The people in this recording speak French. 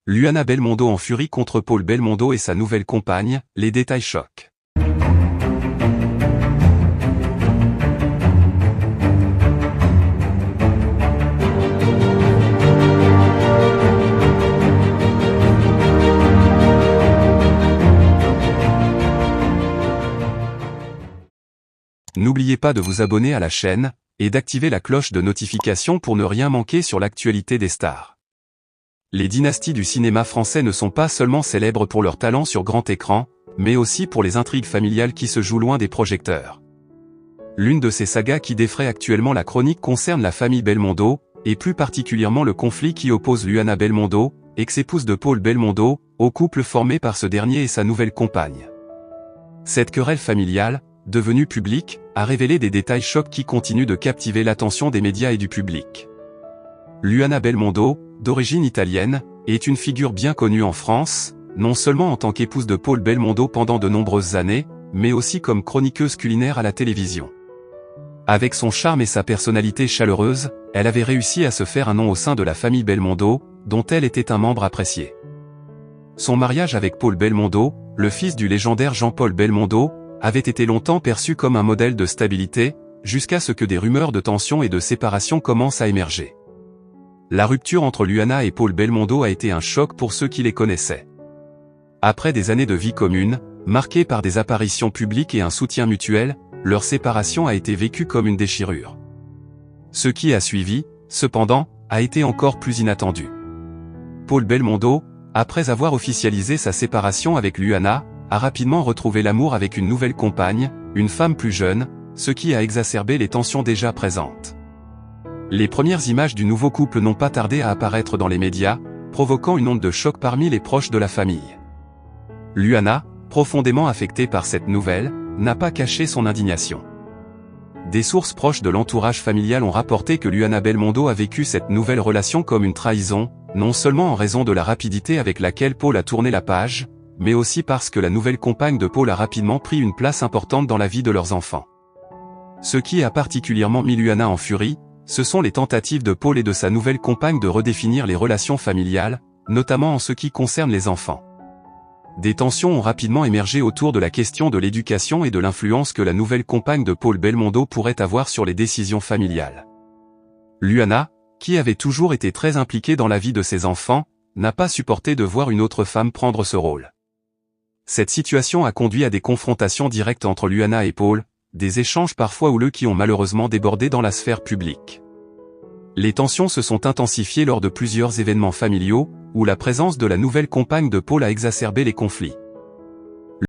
Luana Belmondo en furie contre Paul Belmondo et sa nouvelle compagne, les détails choquent. N'oubliez pas de vous abonner à la chaîne, et d'activer la cloche de notification pour ne rien manquer sur l'actualité des stars. Les dynasties du cinéma français ne sont pas seulement célèbres pour leur talent sur grand écran, mais aussi pour les intrigues familiales qui se jouent loin des projecteurs. L'une de ces sagas qui défraie actuellement la chronique concerne la famille Belmondo, et plus particulièrement le conflit qui oppose Luana Belmondo, ex-épouse de Paul Belmondo, au couple formé par ce dernier et sa nouvelle compagne. Cette querelle familiale, devenue publique, a révélé des détails chocs qui continuent de captiver l'attention des médias et du public. Luana Belmondo, d'origine italienne, est une figure bien connue en France, non seulement en tant qu'épouse de Paul Belmondo pendant de nombreuses années, mais aussi comme chroniqueuse culinaire à la télévision. Avec son charme et sa personnalité chaleureuse, elle avait réussi à se faire un nom au sein de la famille Belmondo, dont elle était un membre apprécié. Son mariage avec Paul Belmondo, le fils du légendaire Jean-Paul Belmondo, avait été longtemps perçu comme un modèle de stabilité, jusqu'à ce que des rumeurs de tension et de séparation commencent à émerger. La rupture entre Luana et Paul Belmondo a été un choc pour ceux qui les connaissaient. Après des années de vie commune, marquées par des apparitions publiques et un soutien mutuel, leur séparation a été vécue comme une déchirure. Ce qui a suivi, cependant, a été encore plus inattendu. Paul Belmondo, après avoir officialisé sa séparation avec Luana, a rapidement retrouvé l'amour avec une nouvelle compagne, une femme plus jeune, ce qui a exacerbé les tensions déjà présentes. Les premières images du nouveau couple n'ont pas tardé à apparaître dans les médias, provoquant une onde de choc parmi les proches de la famille. Luana, profondément affectée par cette nouvelle, n'a pas caché son indignation. Des sources proches de l'entourage familial ont rapporté que Luana Belmondo a vécu cette nouvelle relation comme une trahison, non seulement en raison de la rapidité avec laquelle Paul a tourné la page, mais aussi parce que la nouvelle compagne de Paul a rapidement pris une place importante dans la vie de leurs enfants. Ce qui a particulièrement mis Luana en furie, ce sont les tentatives de Paul et de sa nouvelle compagne de redéfinir les relations familiales, notamment en ce qui concerne les enfants. Des tensions ont rapidement émergé autour de la question de l'éducation et de l'influence que la nouvelle compagne de Paul Belmondo pourrait avoir sur les décisions familiales. Luana, qui avait toujours été très impliquée dans la vie de ses enfants, n'a pas supporté de voir une autre femme prendre ce rôle. Cette situation a conduit à des confrontations directes entre Luana et Paul, des échanges parfois houleux qui ont malheureusement débordé dans la sphère publique. Les tensions se sont intensifiées lors de plusieurs événements familiaux, où la présence de la nouvelle compagne de Paul a exacerbé les conflits.